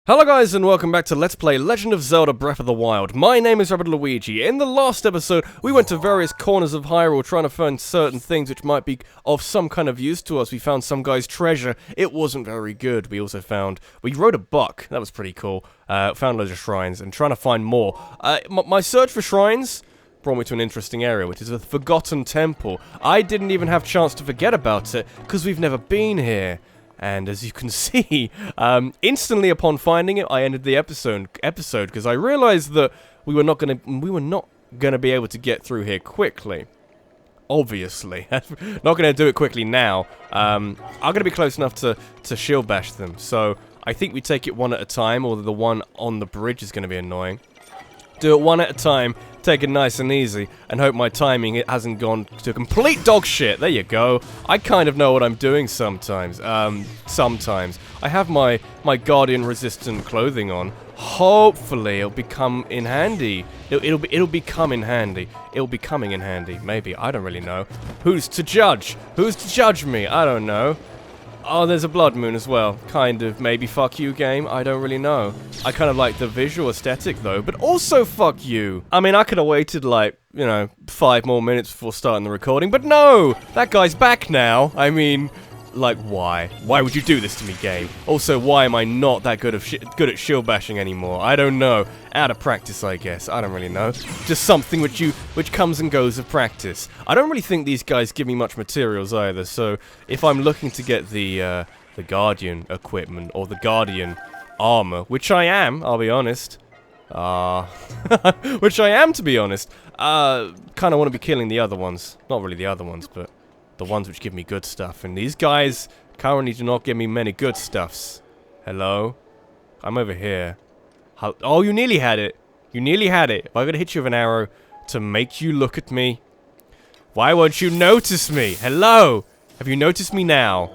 Hello guys and welcome back to Let's Play Legend of Zelda Breath of the Wild. My name is Rabbidluigi. In the last episode, we went to various corners of Hyrule trying to find certain things which might be of some kind of use to us. We found some guy's treasure. It wasn't very good. We also we rode a buck. That was pretty cool. Found loads of shrines and trying to find more. My search for shrines brought me to an interesting area, which is a forgotten temple. I didn't even have a chance to forget about it because we've never been here. And as you can see, instantly upon finding it, I ended the episode because I realized that we were not gonna be able to get through here quickly. Obviously, not gonna do it quickly now. I'm gonna be close enough to shield bash them, so I think we take it one at a time. Or the one on the bridge is gonna be annoying. Do it one at a time, take it nice and easy, and hope my timing hasn't gone to complete dog shit. There you go. I kind of know what I'm doing sometimes. Sometimes. I have my Guardian resistant clothing on. Hopefully it'll become in handy. It'll become in handy. It'll be coming in handy. Maybe. I don't really know. Who's to judge? Who's to judge me? I don't know. Oh, there's a blood moon as well. Kind of. Maybe fuck you, game. I don't really know. I kind of like the visual aesthetic, though. But also fuck you. I mean, I could have waited, like, you know, 5 more minutes before starting the recording. But no! That guy's back now. I mean, like, why? Why would you do this to me, game? Also, why am I not that good at shield bashing anymore? I don't know. Out of practice, I guess. I don't really know. Just something which comes and goes of practice. I don't really think these guys give me much materials either, so if I'm looking to get the Guardian equipment, or the Guardian armor, which I am, I'll be honest. Which I am, to be honest. Kind of want to be killing the other ones. Not really the other ones, but the ones which give me good stuff. And these guys currently do not give me many good stuffs. Hello? I'm over here. Oh, you nearly had it. You nearly had it. If I'm gonna hit you with an arrow to make you look at me. Why won't you notice me? Hello? Have you noticed me now?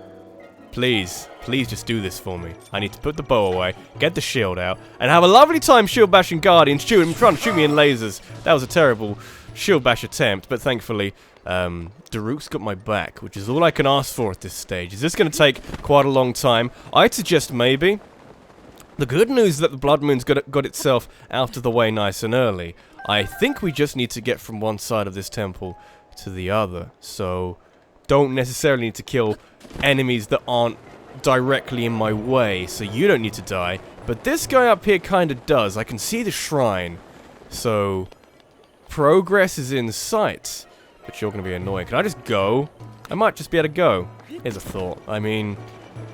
Please. Please just do this for me. I need to put the bow away, get the shield out, and have a lovely time shield bashing Guardians, trying to shoot me in lasers. That was a terrible shield bash attempt, but thankfully, Daruk's got my back, which is all I can ask for at this stage. Is this going to take quite a long time? I'd suggest maybe. The good news is that the Blood Moon's got itself out of the way nice and early. I think we just need to get from one side of this temple to the other, so don't necessarily need to kill enemies that aren't directly in my way, so you don't need to die. But this guy up here kind of does. I can see the shrine, so progress is in sight. But you're going to be annoying. Can I just go? I might just be able to go. Here's a thought. I mean,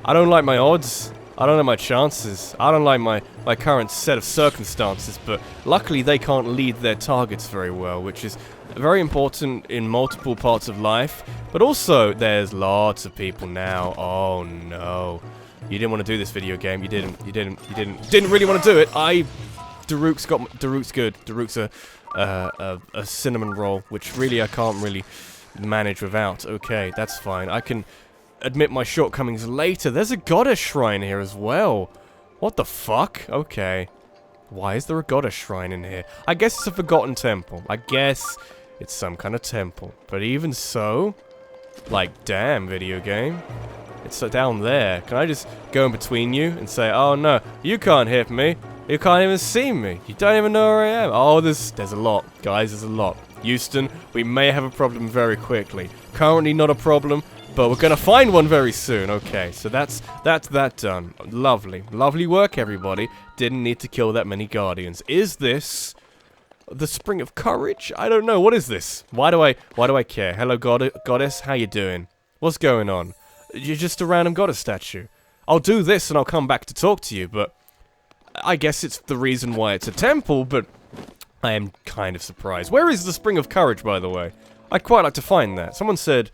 I don't like my odds. I don't know my chances. I don't like my current set of circumstances, but luckily they can't lead their targets very well, which is very important in multiple parts of life. But also, there's lots of people now. Oh no. You didn't want to do this video game. You didn't really want to do it. Daruk's good. Daruk's a cinnamon roll, which really I can't really manage without. Okay, that's fine. I can admit my shortcomings later. There's a goddess shrine here as well. What the fuck? Okay. Why is there a goddess shrine in here? I guess it's a forgotten temple. I guess it's some kind of temple. But even so, like, damn, video game. It's down there. Can I just go in between you and say, oh no, you can't hit me. You can't even see me. You don't even know where I am. Oh, there's a lot. Guys, there's a lot. Houston, we may have a problem very quickly. Currently not a problem, but we're going to find one very soon. Okay, so that's that done. Lovely. Lovely work, everybody. Didn't need to kill that many Guardians. Is this the Spring of Courage? I don't know. What is this? Why do I care? Hello, goddess. How you doing? What's going on? You're just a random goddess statue. I'll do this and I'll come back to talk to you, but I guess it's the reason why it's a temple, but I am kind of surprised. Where is the Spring of Courage, by the way? I'd quite like to find that. Someone said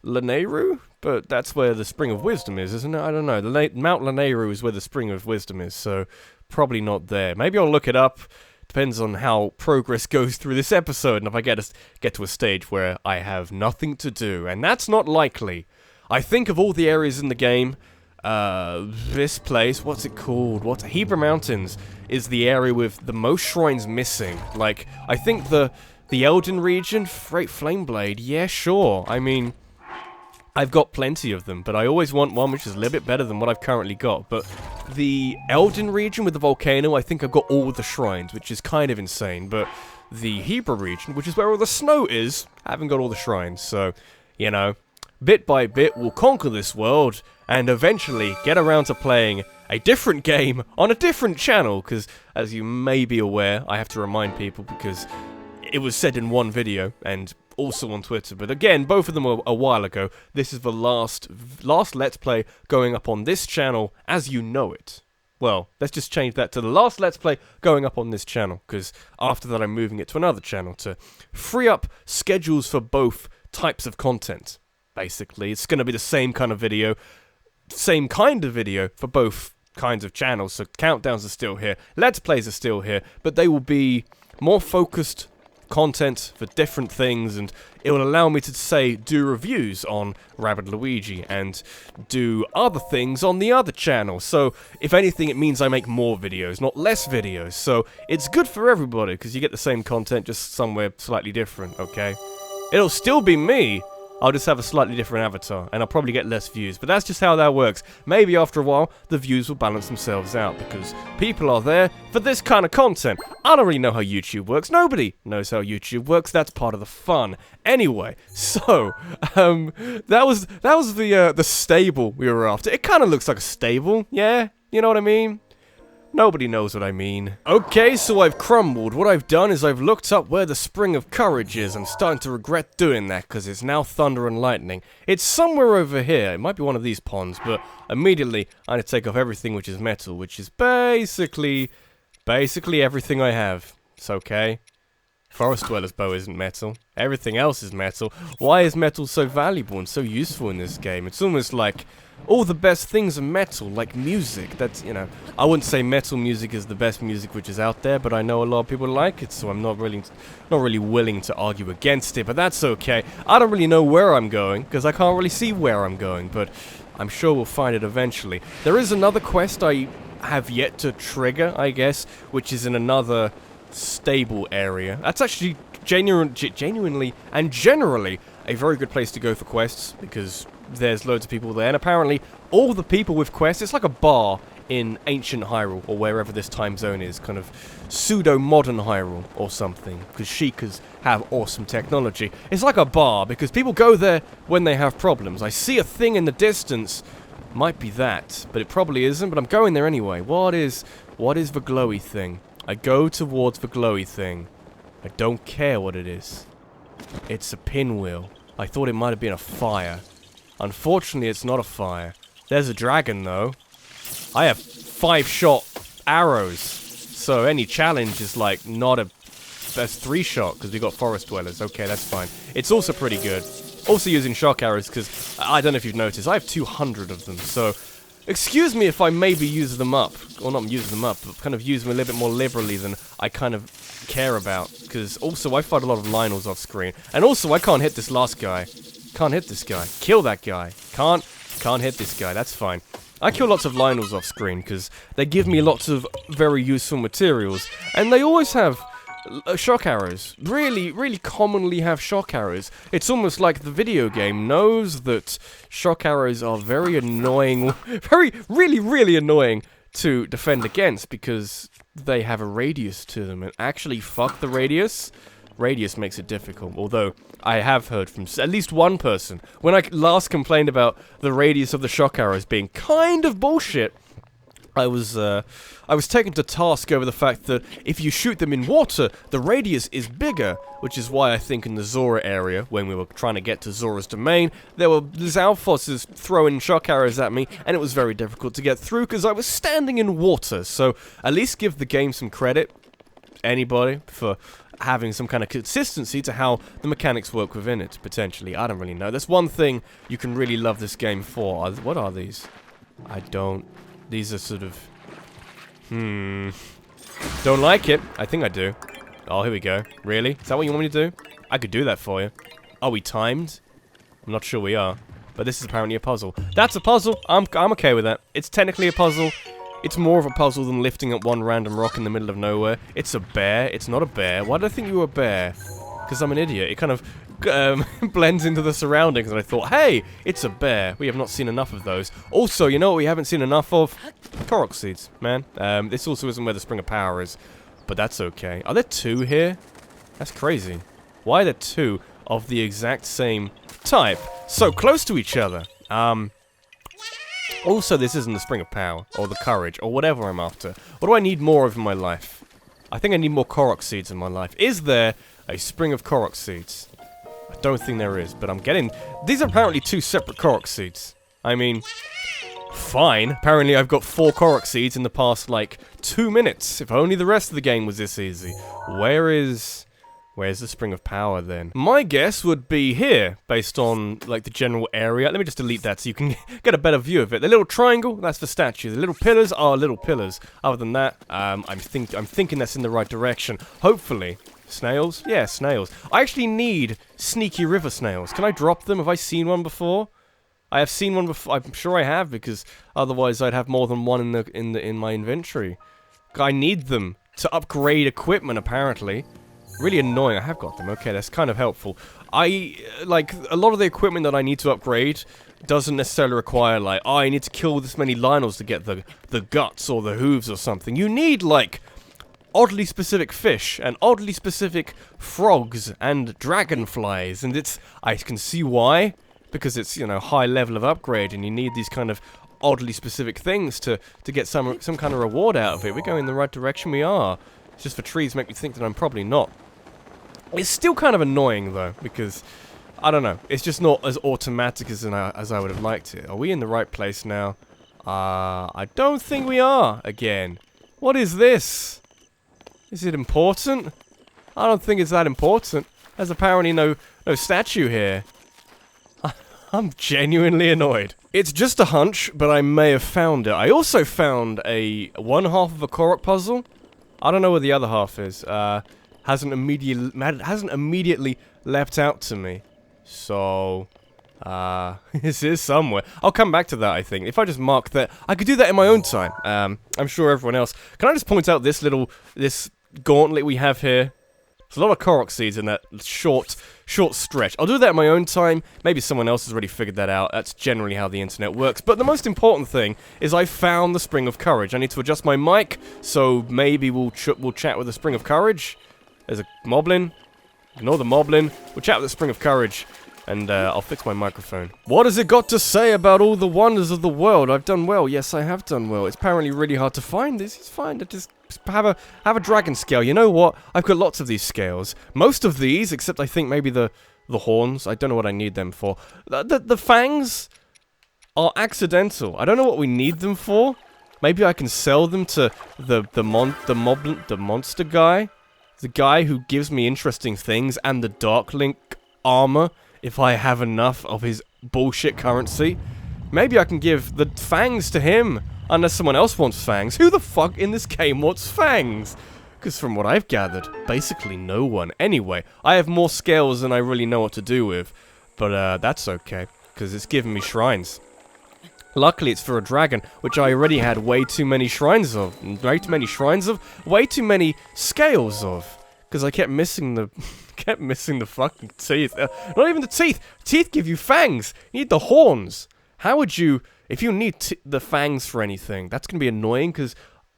Lanayru, but that's where the Spring of Wisdom is, isn't it? I don't know. Mount Lanayru is where the Spring of Wisdom is, so probably not there. Maybe I'll look it up. Depends on how progress goes through this episode, and if I get to a stage where I have nothing to do, and that's not likely. I think of all the areas in the game, this place, what's it called? Hebra Mountains is the area with the most shrines missing. Like, I think the Elden region, Flameblade, yeah, sure. I mean, I've got plenty of them, but I always want one which is a little bit better than what I've currently got. But the Elden region with the volcano, I think I've got all the shrines, which is kind of insane. But the Hebra region, which is where all the snow is, I haven't got all the shrines. So, you know, bit by bit, we'll conquer this world and eventually get around to playing a different game on a different channel. Because, as you may be aware, I have to remind people because it was said in one video and also on Twitter, but again, both of them were a while ago. This is the last Let's Play going up on this channel as you know it. Well, let's just change that to the last Let's Play going up on this channel, because after that I'm moving it to another channel to free up schedules for both types of content. Basically, it's going to be the same kind of video for both kinds of channels, so countdowns are still here, Let's Plays are still here, but they will be more focused content for different things, and it will allow me to do reviews on Rabbidluigi and do other things on the other channel. So if anything, it means I make more videos, not less videos. So it's good for everybody because you get the same content, just somewhere slightly different. Okay, it'll still be me. I'll just have a slightly different avatar, and I'll probably get less views, but that's just how that works. Maybe after a while, the views will balance themselves out, because people are there for this kind of content. I don't really know how YouTube works. Nobody knows how YouTube works. That's part of the fun. Anyway, so, that was the stable we were after. It kind of looks like a stable, yeah? You know what I mean? Nobody knows what I mean. Okay, so I've crumbled. What I've done is I've looked up where the Spring of Courage is. I'm starting to regret doing that, because it's now thunder and lightning. It's somewhere over here. It might be one of these ponds, but immediately I need to take off everything which is metal, which is basically everything I have. It's okay. Forest Dweller's bow isn't metal. Everything else is metal. Why is metal so valuable and so useful in this game? It's almost like all the best things are metal, like music. That's, you know, I wouldn't say metal music is the best music which is out there, but I know a lot of people like it, so I'm not really willing to argue against it, but that's okay. I don't really know where I'm going, because I can't really see where I'm going, but I'm sure we'll find it eventually. There is another quest I have yet to trigger, I guess, which is in another stable area. That's actually genuinely and generally a very good place to go for quests, because there's loads of people there, and apparently all the people with quests, it's like a bar in ancient Hyrule, or wherever this time zone is, kind of pseudo-modern Hyrule or something, because Sheikahs have awesome technology. It's like a bar, because people go there when they have problems. I see a thing in the distance, might be that, but it probably isn't, but I'm going there anyway. What is the glowy thing? I go towards the glowy thing. I don't care what it is. It's a pinwheel. I thought it might have been a fire. Unfortunately, it's not a fire. There's a dragon, though. I have 5-shot arrows, so any challenge is like not a... That's 3-shot, because we got Forest Dwellers. Okay, that's fine. It's also pretty good. Also using shock arrows, because I don't know if you've noticed, I have 200 of them, so... Excuse me if I maybe use them up, or not use them up, but kind of use them a little bit more liberally than I kind of care about, because also I fight a lot of Lionels off screen, and also I can't hit this last guy. Can't hit this guy. Kill that guy. Can't hit this guy. That's fine. I kill lots of Lionels off screen because they give me lots of very useful materials, and they always have shock arrows. Really commonly have shock arrows. It's almost like the video game knows that shock arrows are very annoying, really annoying to defend against, because they have a radius to them, and actually fuck the radius. Radius makes it difficult, although I have heard from at least one person, when I last complained about the radius of the shock arrows being kind of bullshit, I was taken to task over the fact that if you shoot them in water, the radius is bigger, which is why I think in the Zora area, when we were trying to get to Zora's domain, there were Zalfosses throwing shock arrows at me, and it was very difficult to get through because I was standing in water. So at least give the game some credit, anybody, for having some kind of consistency to how the mechanics work within it, potentially. I don't really know. That's one thing you can really love this game for. What are these? I don't... These are sort of... Don't like it. I think I do. Oh, here we go. Really? Is that what you want me to do? I could do that for you. Are we timed? I'm not sure we are. But this is apparently a puzzle. That's a puzzle. I'm okay with that. It's technically a puzzle. It's more of a puzzle than lifting up one random rock in the middle of nowhere. It's a bear. It's not a bear. Why did I think you were a bear? Because I'm an idiot. It kind of blends into the surroundings, and I thought, hey, it's a bear. We have not seen enough of those. Also, you know what we haven't seen enough of? Korok seeds, man. This also isn't where the Spring of Power is, but that's okay. Are there 2 here? That's crazy. Why are there 2 of the exact same type? So close to each other. Also, this isn't the Spring of Power, or the Courage, or whatever I'm after. What do I need more of in my life? I think I need more Korok seeds in my life. Is there a Spring of Korok seeds? I don't think there is, but I'm getting... These are apparently 2 separate Korok seeds. I mean, fine. Apparently I've got 4 Korok seeds in the past, like, 2 minutes. If only the rest of the game was this easy. Where's the Spring of Power, then? My guess would be here, based on, like, the general area. Let me just delete that so you can get a better view of it. The little triangle, that's the statue. The little pillars are little pillars. Other than that, I'm thinking that's in the right direction. Hopefully. Snails? Yeah, snails. I actually need sneaky river snails. Can I drop them? Have I seen one before? I have seen one before. I'm sure I have, because otherwise I'd have more than one in my inventory. I need them to upgrade equipment, apparently. Really annoying. I have got them. Okay, that's kind of helpful. Like, a lot of the equipment that I need to upgrade doesn't necessarily require, like, oh, I need to kill this many Lionels to get the guts or the hooves or something. You need, like, oddly specific fish and oddly specific frogs and dragonflies, and I can see why, because it's, you know, high level of upgrade, and you need these kind of oddly specific things to get some kind of reward out of it. We're going in the right direction, we are. It's just for trees make me think that I'm probably not. It's still kind of annoying, though, because, I don't know, it's just not as automatic as I would have liked it. Are we in the right place now? I don't think we are, again. What is this? Is it important? I don't think it's that important. There's apparently no statue here. I'm genuinely annoyed. It's just a hunch, but I may have found it. I also found one half of a Korok puzzle. I don't know where the other half is. Hasn't immediately leapt out to me. So, this is somewhere. I'll come back to that, I think. If I just mark that, I could do that in my own time. I'm sure everyone else. Can I just point out this gauntlet we have here? There's a lot of Korok seeds in that short stretch. I'll do that in my own time. Maybe someone else has already figured that out. That's generally how the internet works. But the most important thing is I found the Spring of Courage. I need to adjust my mic, so maybe we'll chat with the Spring of Courage. There's a moblin. Ignore the moblin. We'll chat with the Spring of Courage, and I'll fix my microphone. What has it got to say about all the wonders of the world? I've done well. Yes, I have done well. It's apparently really hard to find this. It's fine to just have a dragon scale. You know what? I've got lots of these scales. Most of these, except I think maybe the horns. I don't know what I need them for. The fangs are accidental. I don't know what we need them for. Maybe I can sell them to the monster guy. The guy who gives me interesting things, and the Dark Link armor, if I have enough of his bullshit currency. Maybe I can give the fangs to him, unless someone else wants fangs. Who the fuck in this game wants fangs? Because from what I've gathered, basically no one. Anyway, I have more scales than I really know what to do with, but that's okay, because it's giving me shrines. Luckily, it's for a dragon, which I already had way too many shrines of. Way too many scales of. Because I kept missing the fucking teeth. Not even the teeth. Teeth give you fangs. You need the horns. How would you... If you need the fangs for anything, that's going to be annoying, because,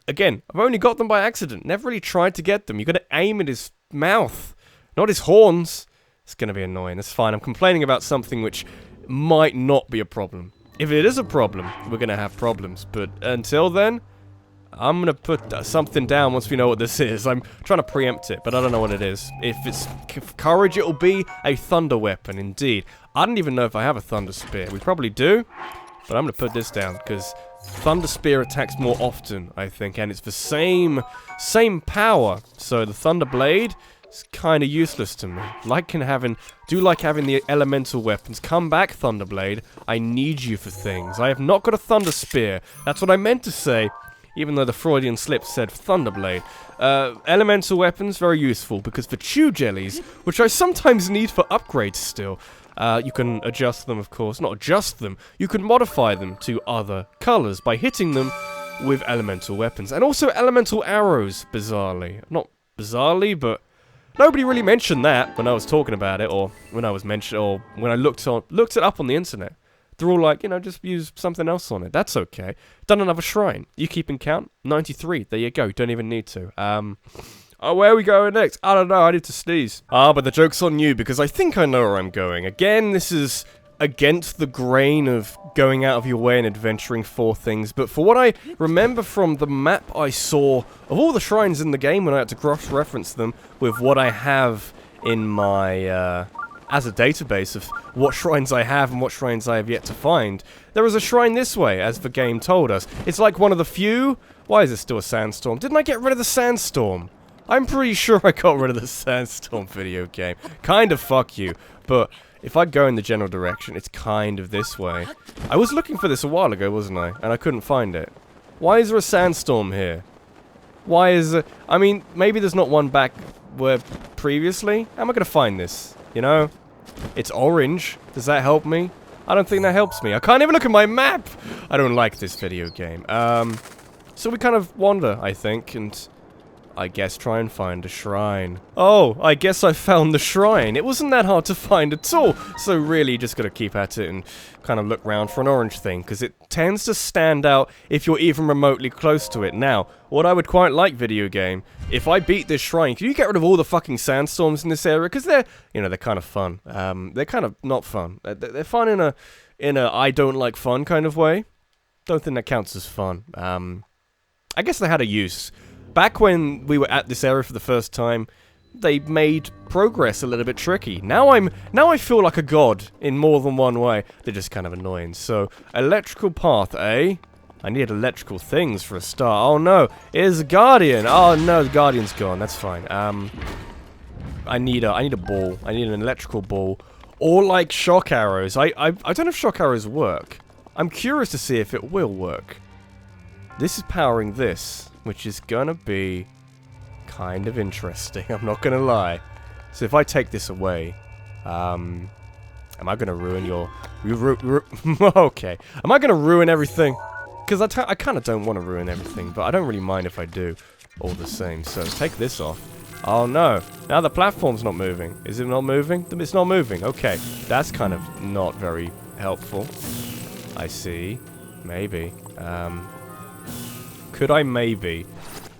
again, I've only got them by accident. Never really tried to get them. You got to aim at his mouth, not his horns. It's going to be annoying. It's fine. I'm complaining about something which might not be a problem. If it is a problem, we're going to have problems. But until then, I'm going to put something down once we know what this is. I'm trying to preempt it, but I don't know what it is. If it's courage, it'll be a thunder weapon, indeed. I don't even know if I have a thunder spear. We probably do, but I'm going to put this down, because thunder spear attacks more often, I think, and it's the same power. So the thunder blade... it's kind of useless to me. Do like having the elemental weapons. Come back, Thunderblade. I need you for things. I have not got a Thunder Spear. That's what I meant to say, even though the Freudian slip said Thunderblade. Elemental weapons, very useful, because for Chew Jellies, which I sometimes need for upgrades still, you can adjust them, of course. Not adjust them. You can modify them to other colors by hitting them with elemental weapons. And also elemental arrows, bizarrely. Not bizarrely, but... Nobody really mentioned that when I was talking about it, or when I was or when I looked it up on the internet. They're all like, you know, just use something else on it. That's okay. Done another shrine. You keeping count? 93. There you go. Don't even need to. Oh, where are we going next? I don't know. I need to sneeze. But the joke's on you, because I think I know where I'm going. Again, this is against the grain of going out of your way and adventuring for things. But for what I remember from the map I saw of all the shrines in the game, when I had to cross-reference them with what I have in my, as a database of what shrines I have and what shrines I have yet to find. There is a shrine this way, as the game told us. It's like one of the few... Why is there still a sandstorm? Didn't I get rid of the sandstorm? I'm pretty sure I got rid of the sandstorm, video game. Kind of fuck you. But if I go in the general direction, it's kind of this way. I was looking for this a while ago, wasn't I? And I couldn't find it. Why is there a sandstorm here? Why is there... I mean, maybe there's not one back where previously? How am I going to find this? You know? It's orange. Does that help me? I don't think that helps me. I can't even look at my map! I don't like this video game. So we kind of wander, I think, and I guess try and find a shrine. Oh, I guess I found the shrine. It wasn't that hard to find at all. So really, just gotta keep at it and kind of look around for an orange thing, because it tends to stand out if you're even remotely close to it. Now, what I would quite like, video game, if I beat this shrine, can you get rid of all the fucking sandstorms in this area? Because they're, you know, they're kind of fun. They're kind of not fun. They're fun in a I don't like fun kind of way. Don't think that counts as fun. I guess they had a use. Back when we were at this area for the first time, they made progress a little bit tricky. Now I feel like a god in more than one way. They're just kind of annoying. So, electrical path, eh? I need electrical things for a start. Oh no, here's a guardian. Oh no, the guardian's gone. That's fine. I need a ball. I need an electrical ball. Or like shock arrows. I don't know if shock arrows work. I'm curious to see if it will work. This is powering this, which is gonna be kind of interesting, I'm not gonna lie. So if I take this away, am I gonna ruin your... okay. Am I gonna ruin everything? Because I kind of don't want to ruin everything, but I don't really mind if I do, all the same. So take this off. Oh no, now the platform's not moving. Is it not moving? It's not moving, okay. That's kind of not very helpful. I see. Maybe. Could I maybe,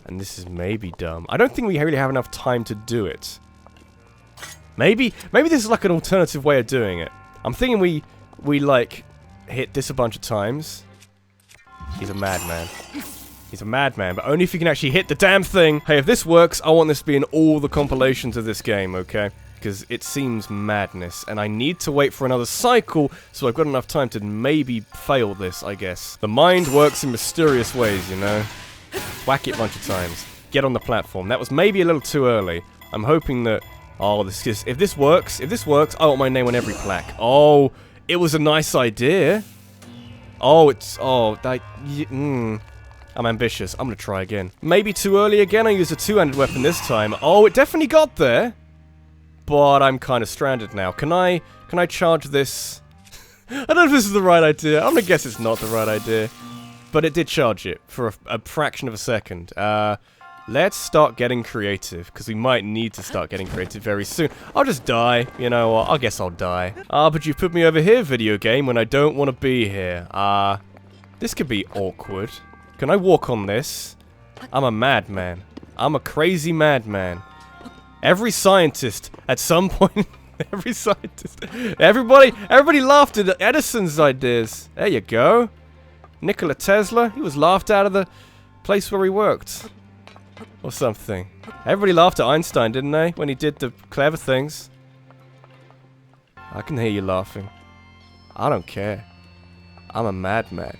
and this is maybe dumb, I don't think we really have enough time to do it. Maybe this is like an alternative way of doing it. I'm thinking we like, hit this a bunch of times. He's a madman. He's a madman, but only if you can actually hit the damn thing. Hey, if this works, I want this to be in all the compilations of this game, okay? Because it seems madness, and I need to wait for another cycle, so I've got enough time to maybe fail this, I guess. The mind works in mysterious ways, you know? Whack it a bunch of times. Get on the platform. That was maybe a little too early. I'm hoping that... Oh, this is... If this works, I want my name on every plaque. Oh, it was a nice idea. Oh, it's... Oh, that... I'm ambitious. I'm gonna try again. Maybe too early again. I used a two-handed weapon this time. Oh, it definitely got there. But I'm kind of stranded now. Can I charge this? I don't know if this is the right idea. I'm gonna guess it's not the right idea. But it did charge it for a fraction of a second. Let's start getting creative, because we might need to start getting creative very soon. I'll just die. You know what? I guess I'll die. But you put me over here, video game, when I don't want to be here. This could be awkward. Can I walk on this? I'm a madman. I'm a crazy madman. Every scientist, at some point, everybody laughed at Edison's ideas. There you go. Nikola Tesla, he was laughed out of the place where he worked. Or something. Everybody laughed at Einstein, didn't they? When he did the clever things. I can hear you laughing. I don't care. I'm a madman.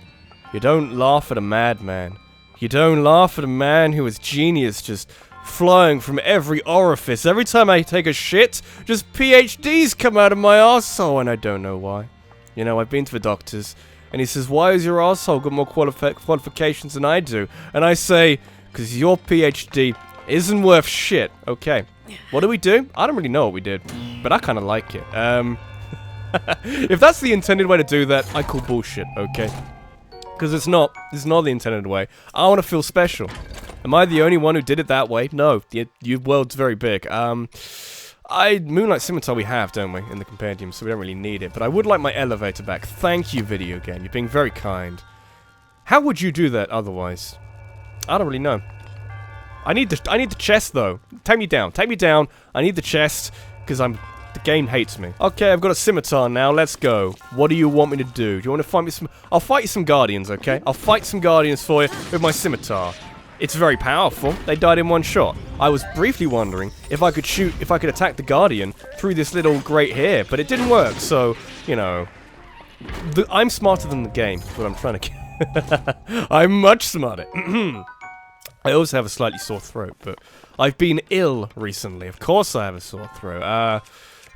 You don't laugh at a madman. You don't laugh at a man who is genius just... flying from every orifice. Every time I take a shit, just PhDs come out of my arsehole, and I don't know why. You know, I've been to the doctors, and he says, why has your arsehole got more qualifications than I do? And I say, because your PhD isn't worth shit. Okay, what do we do? I don't really know what we did, but I kind of like it. If that's the intended way to do that, I call bullshit, okay? Because it's not the intended way. I want to feel special. Am I the only one who did it that way? No, your world's very big. Moonlight Scimitar we have, don't we, in the compendium, so we don't really need it. But I would like my elevator back. Thank you, video game. You're being very kind. How would you do that otherwise? I don't really know. I need the chest though. Take me down. Take me down. I need the chest because the game hates me. Okay, I've got a scimitar now. Let's go. What do you want me to do? Do you want to fight me some? I'll fight you some guardians, okay? I'll fight some guardians for you with my scimitar. It's very powerful. They died in one shot. I was briefly wondering if I could attack the guardian through this little grate here, but it didn't work. So, you know, I'm smarter than the game. Is what I'm trying to get. I'm much smarter. I also have a slightly sore throat, but I've been ill recently. Of course I have a sore throat.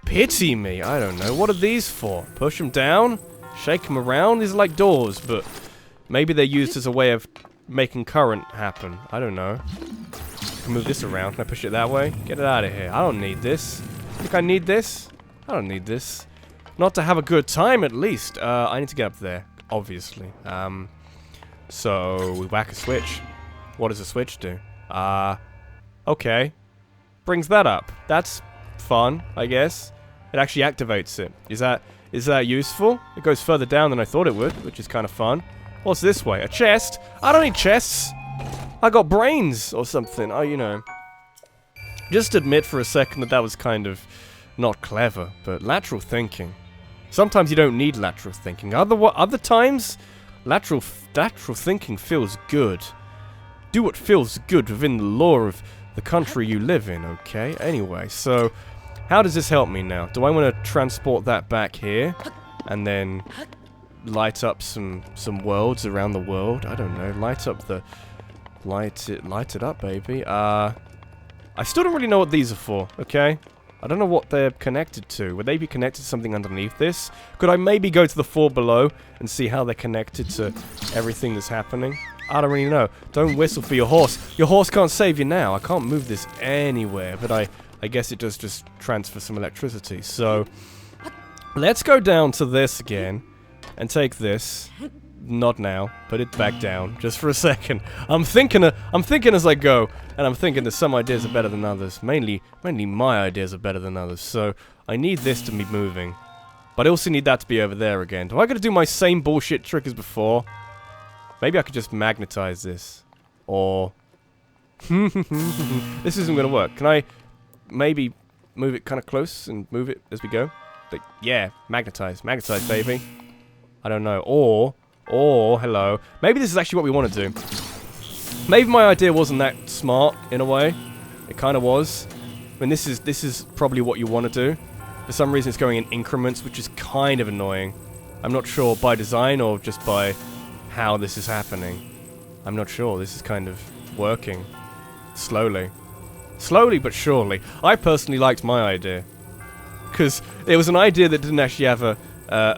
Pity me. I don't know. What are these for? Push them down? Shake them around? These are like doors, but maybe they're used as a way of making current happen. I don't know. I can move this around. Can I push it that way? Get it out of here. I don't need this. Think I need this? I don't need this. Not to have a good time, at least. I need to get up there, obviously. So we whack a switch. What does a switch do? Okay. Brings that up. That's fun, I guess. It actually activates it. Is that useful? It goes further down than I thought it would, which is kind of fun. What's this way? A chest? I don't need chests. I got brains or something. Oh, you know. Just admit for a second that was kind of not clever, but lateral thinking. Sometimes you don't need lateral thinking. Other times, lateral thinking feels good. Do what feels good within the law of the country you live in, okay? Anyway, so how does this help me now? Do I want to transport that back here and then light up some worlds around the world? I don't know. Light it up, baby. I still don't really know what these are for, okay? I don't know what they're connected to. Would they be connected to something underneath this? Could I maybe go to the floor below and see how they're connected to everything that's happening? I don't really know. Don't whistle for your horse. Your horse can't save you now. I can't move this anywhere, but I guess it does just transfer some electricity. So, let's go down to this again and take this. Not now. Put it back down, just for a second. I'm thinking as I go, and I'm thinking that some ideas are better than others. Mainly my ideas are better than others. So I need this to be moving, but I also need that to be over there again. Do I got to do my same bullshit trick as before? Maybe I could just magnetize this, or this isn't gonna work. Can I maybe move it kind of close and move it as we go? Like, yeah, magnetize, baby. I don't know, or hello. Maybe this is actually what we want to do. Maybe my idea wasn't that smart in a way. It kind of was. I mean, this is probably what you want to do. For some reason, it's going in increments, which is kind of annoying. I'm not sure by design or just by how this is happening. I'm not sure. This is kind of working slowly, but surely. I personally liked my idea because it was an idea that didn't actually have a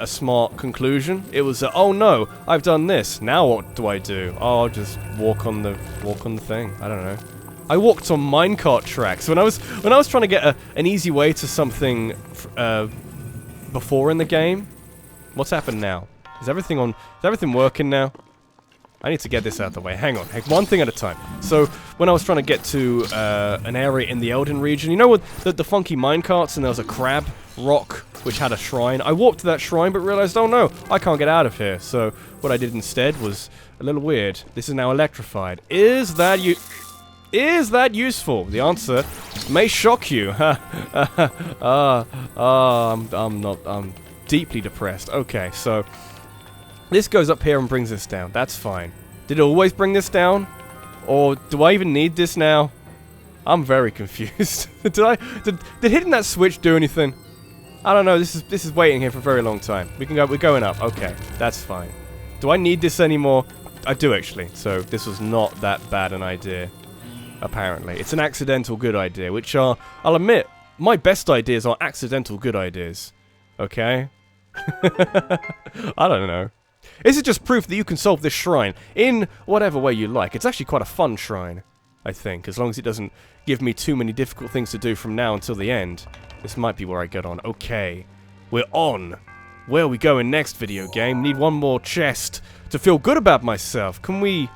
smart conclusion. It was oh no, I've done this. Now what do I do? Oh, I'll just walk on the thing. I don't know. I walked on minecart tracks when I was trying to get an easy way to something before in the game. What's happened now? Is everything working now? I need to get this out of the way. Hang on, one thing at a time. So, when I was trying to get to an area in the Elden region, you know with the funky minecarts and there was a crab rock which had a shrine? I walked to that shrine but realized, oh no, I can't get out of here. So, what I did instead was a little weird. This is now electrified. Is that useful? The answer may shock you. I'm deeply depressed. Okay, so this goes up here and brings this down. That's fine. Did it always bring this down? Or do I even need this now? I'm very confused. Did hitting that switch do anything? I don't know. This is waiting here for a very long time. We're going up. Okay, that's fine. Do I need this anymore? I do actually. So this was not that bad an idea. Apparently, it's an accidental good idea, which I'll admit, my best ideas are accidental good ideas. Okay? I don't know. This is just proof that you can solve this shrine in whatever way you like. It's actually quite a fun shrine, I think, as long as it doesn't give me too many difficult things to do from now until the end. This might be where I get on. Okay, we're on. Where are we going next, video game? Need one more chest to feel good about myself. Can we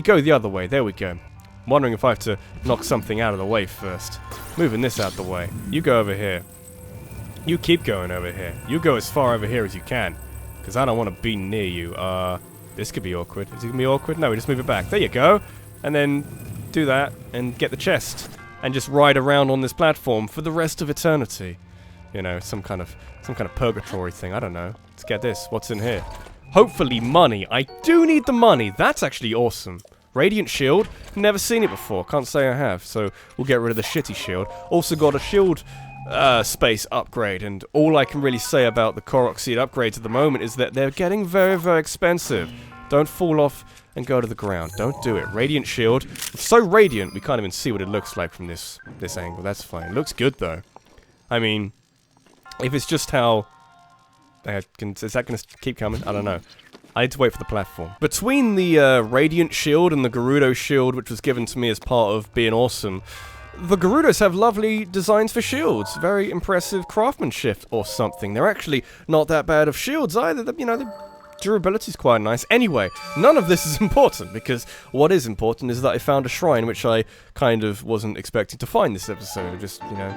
go the other way? There we go. wondering if I have to knock something out of the way first. Moving this out the way. You go over here. You keep going over here. You go as far over here as you can. Because I don't want to be near you. This could be awkward. Is it going to be awkward? No, we just move it back. There you go. And then do that and get the chest. And just ride around on this platform for the rest of eternity. You know, some kind of purgatory thing. I don't know. Let's get this. What's in here? Hopefully money. I do need the money. That's actually awesome. Radiant shield. Never seen it before. Can't say I have. So we'll get rid of the shitty shield. Also got a shield space upgrade. And all I can really say about the Korok Seed upgrades at the moment is that they're getting very, very expensive. Don't fall off and go to the ground. Don't do it. Radiant shield. It's so radiant we can't even see what it looks like from this angle. That's fine. It looks good though. I mean, if it's just how... is that going to keep coming? I don't know. I need to wait for the platform. Between the Radiant Shield and the Gerudo Shield, which was given to me as part of being awesome, the Gerudos have lovely designs for shields. Very impressive craftsmanship or something. They're actually not that bad of shields either. You know, the durability's quite nice. Anyway, none of this is important, because what is important is that I found a shrine, which I kind of wasn't expecting to find this episode. Just, you know...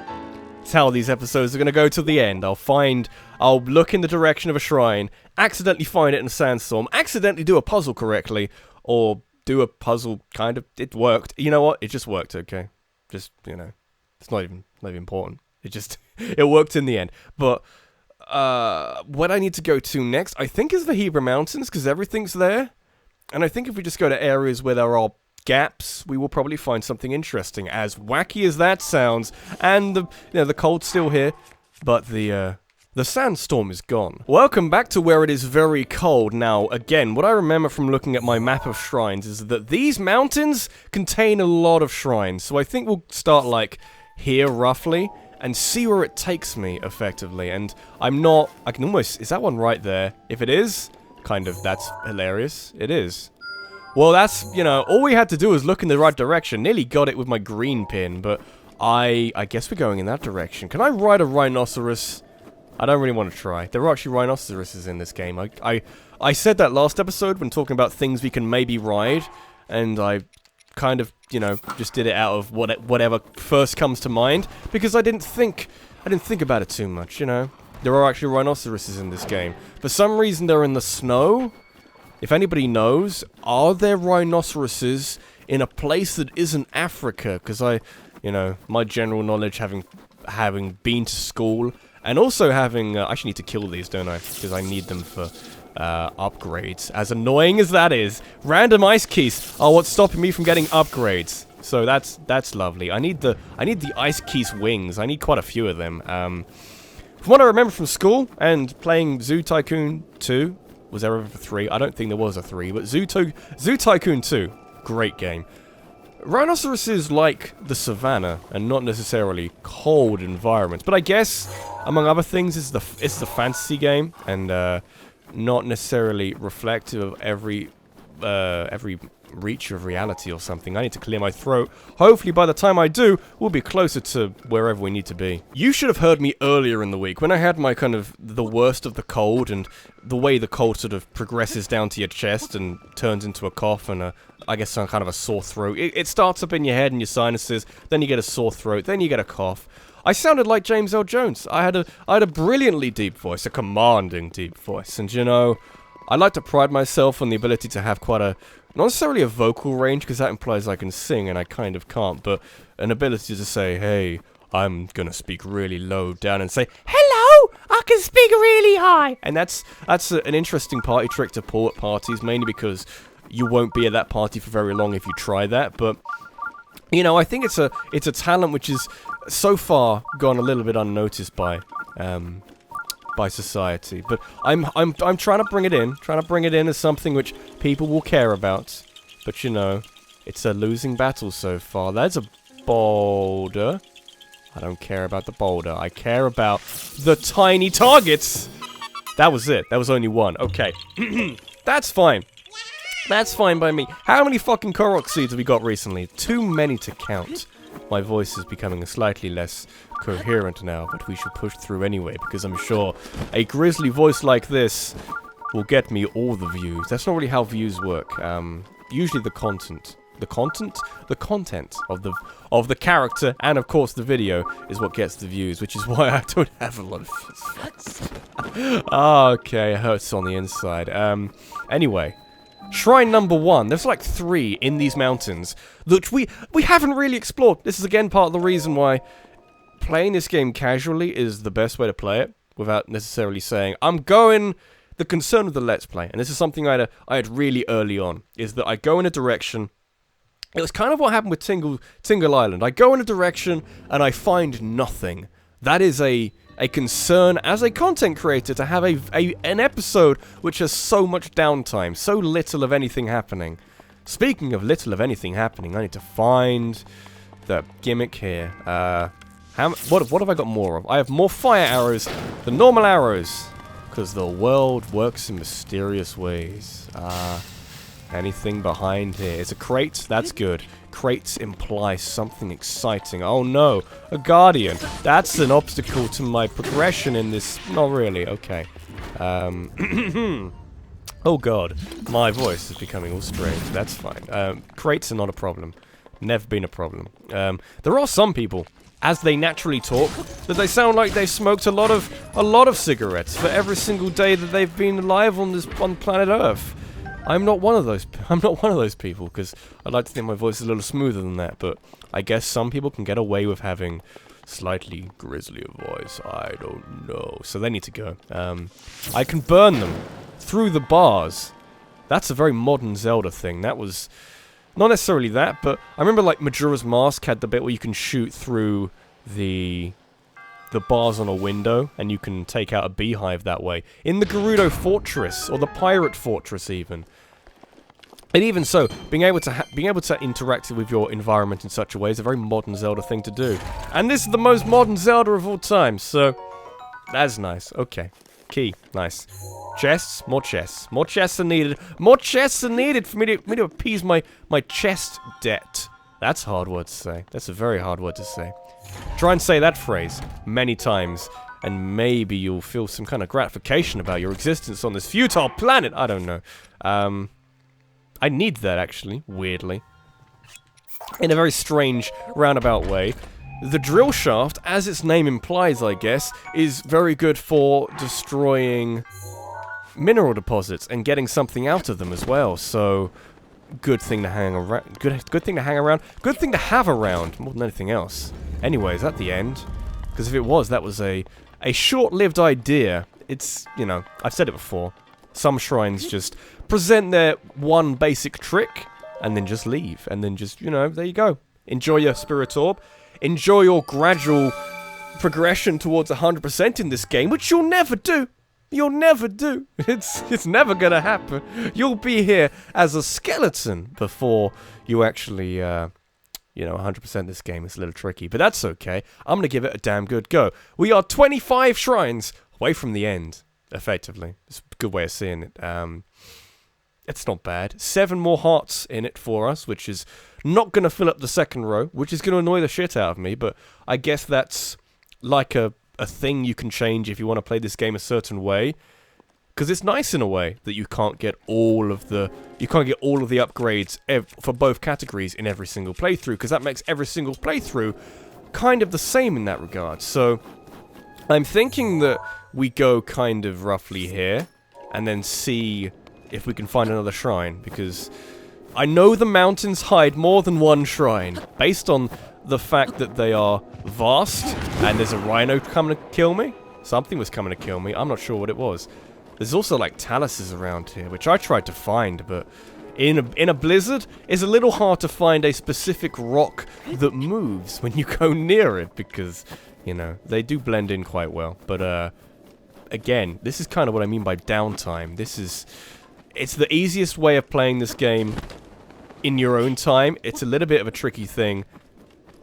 It's how these episodes are going to go to the end. I'll look in the direction of a shrine, accidentally find it in a sandstorm, accidentally do a puzzle correctly, or do a puzzle it worked. You know what? It just worked, okay? Just, you know, it's not even important. It worked in the end. But, what I need to go to next, I think, is the Hebra Mountains, because everything's there. And I think if we just go to areas where there are gaps, we will probably find something interesting. As wacky as that sounds, and the cold's still here, but the sandstorm is gone. Welcome back to where it is very cold. Now, again, what I remember from looking at my map of shrines is that these mountains contain a lot of shrines. So I think we'll start like here roughly and see where it takes me effectively. And I can almost, is that one right there? If it is, that's hilarious. It is. Well, that's, you know, all we had to do was look in the right direction. Nearly got it with my green pin, but I guess we're going in that direction. Can I ride a rhinoceros? I don't really want to try. There are actually rhinoceroses in this game. I said that last episode when talking about things we can maybe ride, and I kind of, you know, just did it out of whatever first comes to mind, because I didn't think about it too much, you know. There are actually rhinoceroses in this game. For some reason, they're in the snow. If anybody knows, are there rhinoceroses in a place that isn't Africa? Because my general knowledge, having been to school, and also having, I actually need to kill these, don't I? Because I need them for upgrades. As annoying as that is, random ice keys are what's stopping me from getting upgrades. So that's lovely. I need the ice keys wings. I need quite a few of them. From what I remember from school and playing Zoo Tycoon 2. Was there ever a 3? I don't think there was a 3, but Zoo Tycoon 2, great game. Rhinoceroses like the savannah and not necessarily cold environments, but I guess among other things it's the fantasy game and not necessarily reflective of every reach of reality or something. I need to clear my throat. Hopefully by the time I do, we'll be closer to wherever we need to be. You should have heard me earlier in the week when I had my the worst of the cold, and the way the cold sort of progresses down to your chest and turns into a cough and I guess some kind of a sore throat. It starts up in your head and your sinuses, then you get a sore throat, then you get a cough. I sounded like James L. Jones. I had a brilliantly deep voice, a commanding deep voice, and you know, I like to pride myself on the ability to have quite a, not necessarily a vocal range, because that implies I can sing, and I kind of can't, but an ability to say, hey, I'm gonna speak really low down and say, hello, I can speak really high. And that's an interesting party trick to pull at parties, mainly because you won't be at that party for very long if you try that, but, you know, I think it's a talent which is so far gone a little bit unnoticed by society, but I'm trying to bring it in as something which people will care about. But you know, it's a losing battle so far. That's a boulder. I don't care about the boulder. I care about the tiny targets. That was it. That was only one. Okay. That's fine. That's fine by me. How many fucking Korok seeds have we got recently? Too many to count. My voice is becoming slightly less coherent now, but we should push through anyway, because I'm sure a grisly voice like this will get me all the views. That's not really how views work. Usually the content the content of the character, and of course the video is what gets the views, which is why I don't have a lot of views. Okay, it hurts on the inside. Anyway, shrine number 1. There's like 3 in these mountains, which we haven't really explored. This is again part of the reason why playing this game casually is the best way to play it, without necessarily saying, I'm going... The concern of the Let's Play, and this is something I had really early on, is that I go in a direction... It was kind of what happened with Tingle Island. I go in a direction, and I find nothing. That is a concern as a content creator, to have an episode which has so much downtime, so little of anything happening. Speaking of little of anything happening, I need to find the gimmick here. What have I got more of? I have more fire arrows than normal arrows. Because the world works in mysterious ways. Anything behind here? It's a crate? That's good. Crates imply something exciting. Oh no, a guardian. That's an obstacle to my progression in this. Not really, okay. Oh god, my voice is becoming all strange. That's fine. Crates are not a problem. Never been a problem. There are some people, as they naturally talk, that they sound like they've smoked a lot of cigarettes for every single day that they've been alive on planet Earth. I'm not one of those people, because I'd like to think my voice is a little smoother than that, but I guess some people can get away with having slightly grislier voice. I don't know. So they need to go. I can burn them through the bars. That's a very modern Zelda thing. That was... Not necessarily that, but I remember like Majora's Mask had the bit where you can shoot through the bars on a window, and you can take out a beehive that way. In the Gerudo Fortress, or the Pirate Fortress even. And even so, being able to interact with your environment in such a way is a very modern Zelda thing to do. And this is the most modern Zelda of all time, so that's nice. Okay. Key. Nice. Chests, more chests. More chests are needed. More chests are needed for me to appease my chest debt. That's a hard word to say. That's a very hard word to say. Try and say that phrase many times, and maybe you'll feel some kind of gratification about your existence on this futile planet. I don't know. I need that, actually, weirdly. In a very strange, roundabout way. The drill shaft, as its name implies, I guess, is very good for destroying mineral deposits and getting something out of them as well. So, good thing to hang around. Good thing to hang around. Good thing to have around more than anything else. Anyway, is that the end? Because if it was, that was a short-lived idea. It's, you know, I've said it before. Some shrines just present their one basic trick and then just leave. And then just, you know, there you go. Enjoy your spirit orb. Enjoy your gradual progression towards 100% in this game, which you'll never do. You'll never do. It's never gonna happen. You'll be here as a skeleton before you actually, you know, 100% this game is a little tricky. But that's okay. I'm gonna give it a damn good go. We are 25 shrines away from the end, effectively. It's a good way of seeing it. It's not bad. 7 more hearts in it for us, which is not going to fill up the second row, which is going to annoy the shit out of me, but I guess that's like a thing you can change if you want to play this game a certain way. Because it's nice in a way that you can't get all of the upgrades for both categories in every single playthrough, because that makes every single playthrough kind of the same in that regard. So I'm thinking that we go kind of roughly here, and then see if we can find another shrine, because I know the mountains hide more than one shrine, based on the fact that they are vast, and there's a rhino coming to kill me. Something was coming to kill me, I'm not sure what it was. There's also like taluses around here, which I tried to find, but in a blizzard, it's a little hard to find a specific rock that moves when you go near it, because, you know, they do blend in quite well. But, again, this is kind of what I mean by downtime. It's the easiest way of playing this game in your own time. It's a little bit of a tricky thing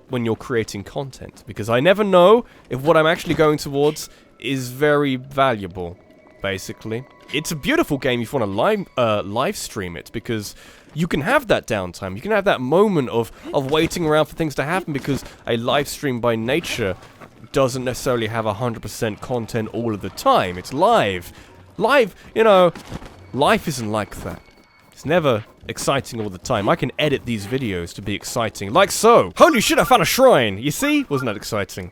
when you're creating content, because I never know if what I'm actually going towards is very valuable, basically. It's a beautiful game if you want to live stream it, because you can have that downtime. You can have that moment of waiting around for things to happen, because a live stream by nature doesn't necessarily have 100% content all of the time. It's live. Live, you know, life isn't like that. It's never exciting all the time. I can edit these videos to be exciting, like so. Holy shit, I found a shrine! You see? Wasn't that exciting?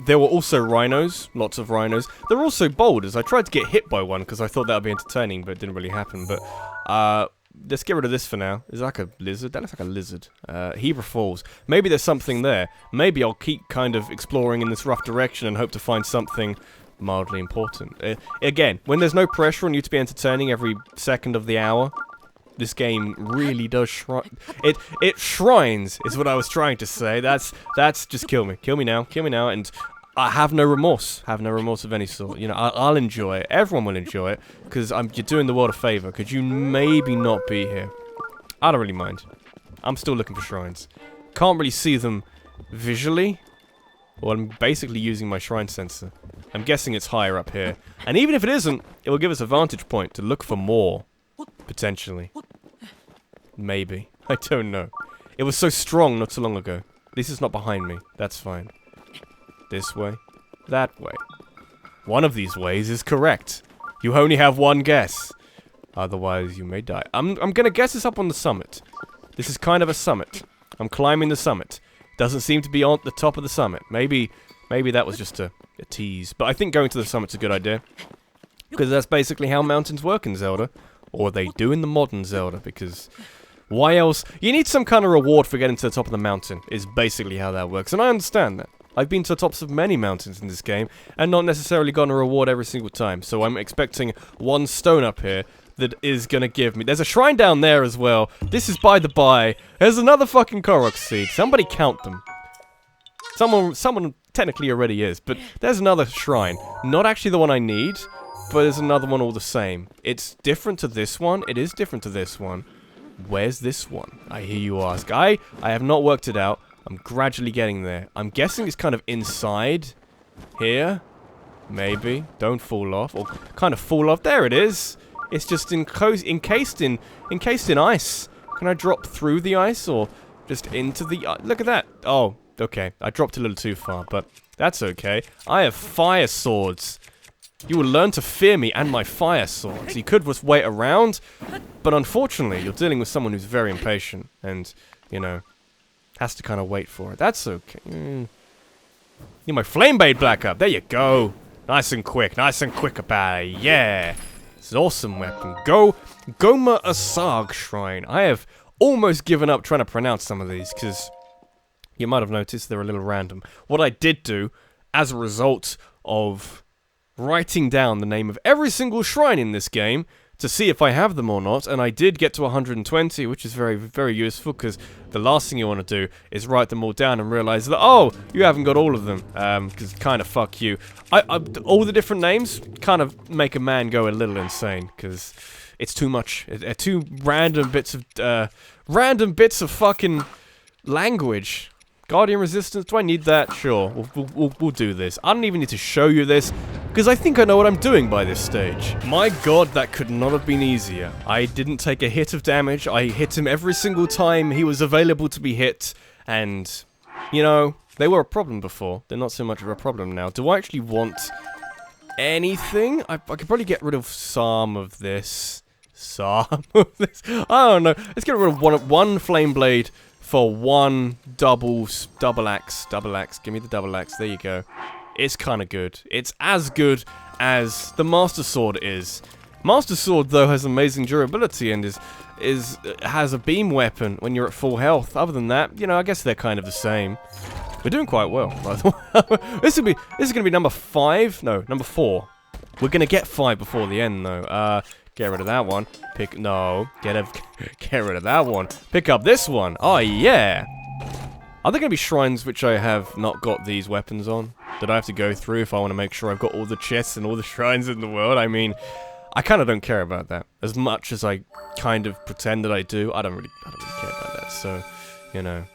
There were also rhinos, lots of rhinos. There were also boulders. I tried to get hit by one because I thought that would be entertaining, but it didn't really happen. But, let's get rid of this for now. Is that like a lizard? That looks like a lizard. Hebra Falls. Maybe there's something there. Maybe I'll keep kind of exploring in this rough direction and hope to find something mildly important. Again, when there's no pressure on you to be entertaining every second of the hour, this game really does it shrines, is what I was trying to say. That's just kill me. Kill me now, and I have no remorse. Have no remorse of any sort. You know, I'll enjoy it. Everyone will enjoy it, because you're doing the world a favor. Could you maybe not be here? I don't really mind. I'm still looking for shrines. Can't really see them visually. Well, I'm basically using my shrine sensor. I'm guessing it's higher up here. And even if it isn't, it will give us a vantage point to look for more. Potentially. Maybe. I don't know. It was so strong not so long ago. At least it's not behind me. That's fine. This way. That way. One of these ways is correct. You only have one guess. Otherwise, you may die. I'm gonna guess it's up on the summit. This is kind of a summit. I'm climbing the summit. Doesn't seem to be on the top of the summit. Maybe that was just a tease. But I think going to the summit's a good idea. Because that's basically how mountains work in Zelda. Or they do in the modern Zelda, because why else? You need some kind of reward for getting to the top of the mountain, is basically how that works. And I understand that. I've been to the tops of many mountains in this game, and not necessarily gotten a reward every single time. So I'm expecting one stone up here that is gonna give me... There's a shrine down there as well. This is by the by. There's another fucking Korok seed. Somebody count them. Someone technically already is, but there's another shrine. Not actually the one I need, but there's another one all the same. It's different to this one. It is different to this one. Where's this one? I hear you ask. I have not worked it out. I'm gradually getting there. I'm guessing it's kind of inside here. Maybe. Don't fall off. Or kind of fall off. There it is. It's just encased in ice. Can I drop through the ice or just into the... look at that. Oh, okay. I dropped a little too far, but that's okay. I have fire swords. You will learn to fear me and my fire swords. You could just wait around, but unfortunately, you're dealing with someone who's very impatient and, you know, has to kind of wait for it. That's okay. Need my flame blade back up. There you go. Nice and quick about it. Yeah. It's an awesome weapon. Goma Asag Shrine. I have almost given up trying to pronounce some of these, because you might have noticed they're a little random. What I did do, as a result of writing down the name of every single shrine in this game to see if I have them or not, and I did get to 120, which is very, very useful, because the last thing you want to do is write them all down and realize that, oh, you haven't got all of them, because kind of fuck you. All the different names kind of make a man go a little insane, because it's too much. Two random bits of fucking language. Guardian Resistance, do I need that? Sure, we'll do this. I don't even need to show you this, because I think I know what I'm doing by this stage. My god, that could not have been easier. I didn't take a hit of damage. I hit him every single time he was available to be hit, and, you know, they were a problem before. They're not so much of a problem now. Do I actually want anything? I could probably get rid of some of this. I don't know. Let's get rid of one flame blade for one double axe. Give me the double axe. There you go. It's kind of good. It's as good as the Master Sword is. Master Sword, though, has amazing durability and has a beam weapon when you're at full health. Other than that, you know, I guess they're kind of the same. We're doing quite well, by the way. This is gonna be number 5. No, number 4. We're gonna get 5 before the end, though. Get rid of that one. Get rid of that one. Pick up this one. Oh, yeah. Are there going to be shrines which I have not got these weapons on? That I have to go through if I want to make sure I've got all the chests and all the shrines in the world? I mean, I kind of don't care about that. As much as I kind of pretend that I do, I don't really care about that. So, you know.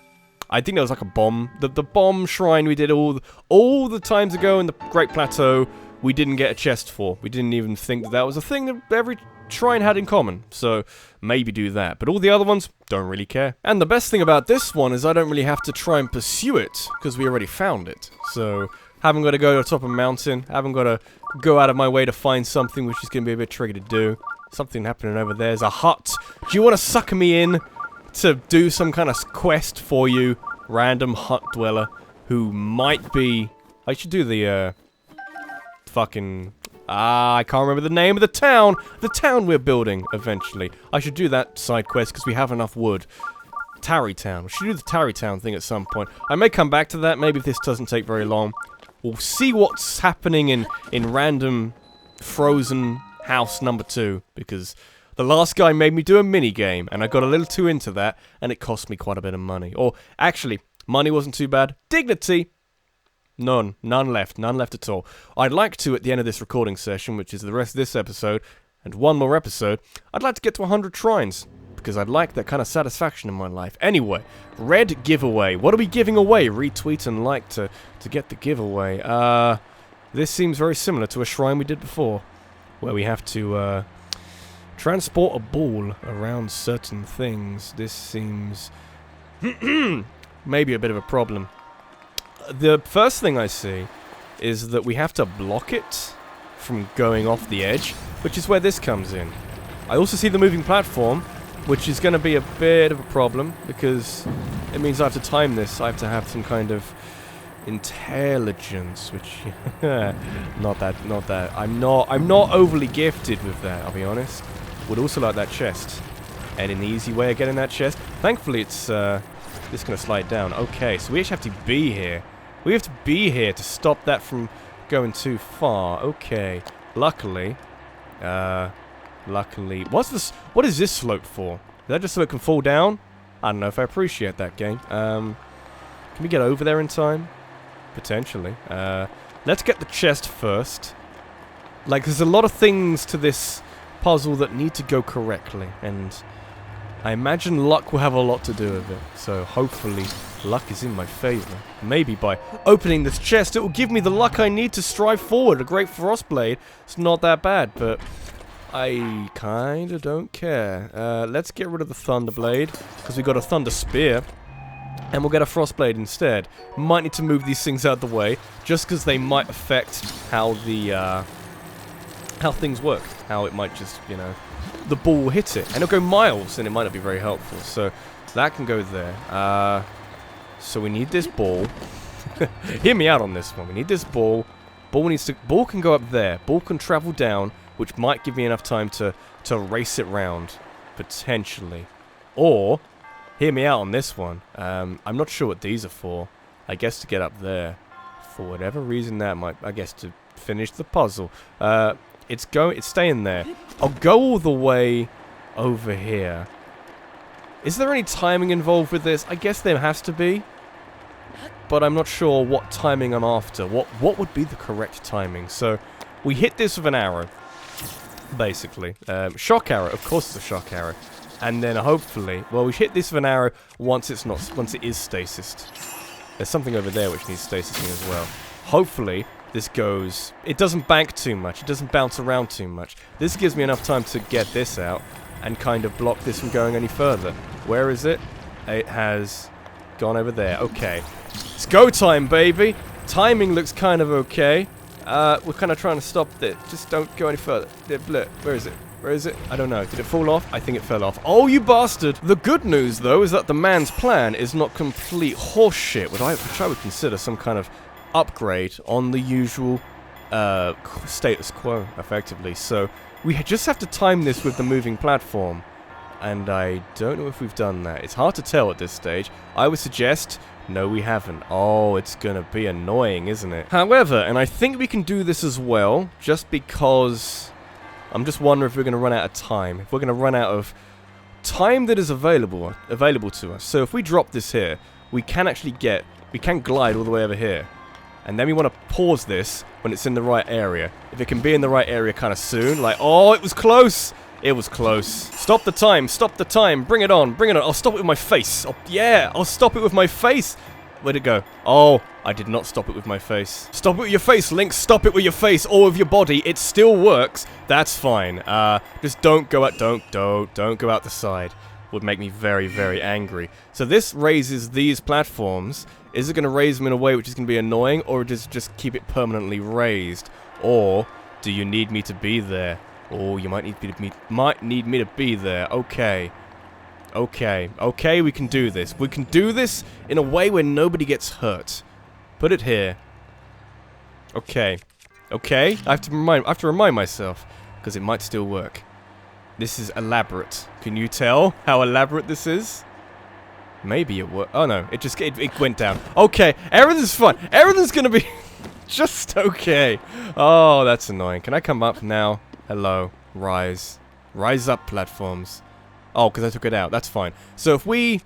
I think there was like a bomb. The bomb shrine we did all the times ago in the Great Plateau, we didn't get a chest for. We didn't even think that was a thing that every shrine had in common. So, maybe do that. But all the other ones, don't really care. And the best thing about this one is I don't really have to try and pursue it, because we already found it. So, haven't got to go to the top of a mountain. Haven't got to go out of my way to find something which is going to be a bit tricky to do. Something happening over there. There's a hut. Do you want to sucker me in to do some kind of quest for you, random hut dweller, who might be... I should do the, fucking... I can't remember the name of the town! The town we're building, eventually. I should do that side quest, because we have enough wood. Tarrytown. We should do the Tarrytown thing at some point. I may come back to that, maybe if this doesn't take very long. We'll see what's happening in random frozen house number 2, because the last guy made me do a mini-game, and I got a little too into that, and it cost me quite a bit of money. Or, actually, money wasn't too bad. Dignity! None left at all. I'd like to, at the end of this recording session, which is the rest of this episode, and one more episode, I'd like to get to 100 shrines. Because I'd like that kind of satisfaction in my life. Anyway, red giveaway. What are we giving away? Retweet and like to get the giveaway. This seems very similar to a shrine we did before, where we have to transport a ball around certain things. This seems maybe a bit of a problem. The first thing I see is that we have to block it from going off the edge, which is where this comes in. I also see the moving platform, which is going to be a bit of a problem, because it means I have to time this. I have to have some kind of intelligence, which... not that. I'm not overly gifted with that, I'll be honest. Would also like that chest. And an easy way of getting that chest. Thankfully, it's just going to slide down. Okay, so we actually have to be here. We have to be here to stop that from going too far. Okay. Luckily, what is this slope for? Is that just so it can fall down? I don't know if I appreciate that game. Can we get over there in time? Potentially. Let's get the chest first. Like, there's a lot of things to this puzzle that need to go correctly, and I imagine luck will have a lot to do with it. So hopefully luck is in my favor. Maybe by opening this chest, it will give me the luck I need to strive forward. A great Frostblade. It's not that bad, but I kinda don't care. Let's get rid of the Thunderblade, because we got a Thunder Spear, and we'll get a Frostblade instead. Might need to move these things out of the way, just because they might affect how the, how things work. How it might just, you know, the ball will hit it, and it'll go miles, and it might not be very helpful. So, that can go there. So we need this ball. Hear me out on this one. We need this ball. Ball can go up there. Ball can travel down, which might give me enough time to race it round, potentially. Or, hear me out on this one. I'm not sure what these are for. I guess to get up there. For whatever reason that might, I guess to finish the puzzle. It's staying there. I'll go all the way over here. Is there any timing involved with this? I guess there has to be. But I'm not sure what timing I'm after. What would be the correct timing? So, we hit this with an arrow. Basically. Shock arrow. Of course it's a shock arrow. And then hopefully... Well, we hit this with an arrow once it is stasis. There's something over there which needs stasising as well. Hopefully, this goes... It doesn't bank too much. It doesn't bounce around too much. This gives me enough time to get this out and kind of block this from going any further. Where is it? It has gone over there. Okay. It's go time, baby! Timing looks kind of okay. We're kind of trying to stop it. Just don't go any further. Where is it? Where is it? I don't know. Did it fall off? I think it fell off. Oh, you bastard! The good news, though, is that the man's plan is not complete horseshit, which I would consider some kind of upgrade on the usual status quo, effectively. So, we just have to time this with the moving platform. And I don't know if we've done that. It's hard to tell at this stage. I would suggest... No, we haven't. Oh, it's gonna be annoying, isn't it? However, and I think we can do this as well, just because... I'm just wondering if we're gonna run out of time. If we're gonna run out of time that is available to us. So if we drop this here, we can actually glide all the way over here. And then we want to pause this when it's in the right area. If it can be in the right area kind of soon, like, oh, it was close! It was close. Stop the time, bring it on, I'll stop it with my face. Oh, yeah, I'll stop it with my face. Where'd it go? Oh, I did not stop it with my face. Stop it with your face, Link, stop it with your face or with your body. It still works. That's fine. Just don't go out, don't go out the side. Would make me very, very angry. So this raises these platforms. Is it going to raise them in a way which is going to be annoying, or does it just keep it permanently raised? Or do you need me to be there? Oh, you might need me to be there. Okay. Okay. Okay, we can do this. We can do this in a way where nobody gets hurt. Put it here. Okay. Okay. I have to remind myself, because it might still work. This is elaborate. Can you tell how elaborate this is? Maybe it worked. Oh no, it went down. Okay, everything's fine. Everything's gonna be just okay. Oh, that's annoying. Can I come up now? Hello. Rise. Rise up platforms. Oh, because I took it out. That's fine. So if we...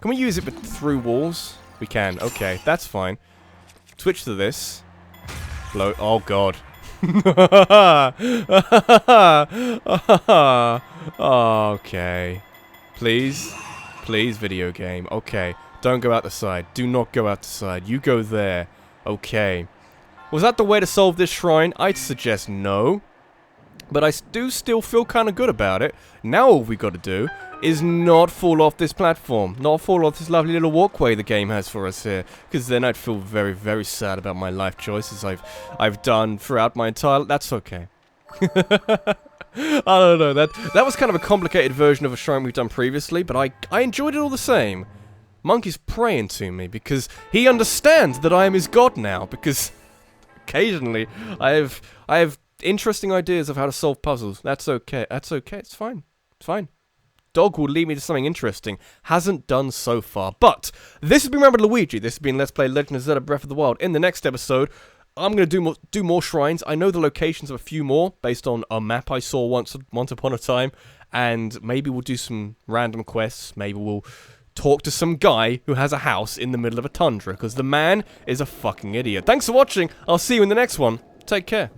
Can we use it through walls? We can. Okay, that's fine. Switch to this. Float. Oh, God. Okay. Please. Please, video game. Okay. Don't go out the side. Do not go out the side. You go there. Okay. Was that the way to solve this shrine? I'd suggest no. But I do still feel kind of good about it. Now all we got to do is not fall off this platform. Not fall off this lovely little walkway the game has for us here. Because then I'd feel very, very sad about my life choices I've done throughout my entire... That's okay. I don't know. That was kind of a complicated version of a shrine we've done previously. But I enjoyed it all the same. Monkey's praying to me because he understands that I am his god now. Because occasionally I have interesting ideas of how to solve puzzles. That's okay. That's okay. It's fine. It's fine. Dog will lead me to something interesting. Hasn't done so far. But this has been Rabbidluigi. This has been Let's Play Legend of Zelda Breath of the Wild. In the next episode, I'm going to do more shrines. I know the locations of a few more based on a map I saw once upon a time. And maybe we'll do some random quests. Maybe we'll talk to some guy who has a house in the middle of a tundra. Because the man is a fucking idiot. Thanks for watching. I'll see you in the next one. Take care.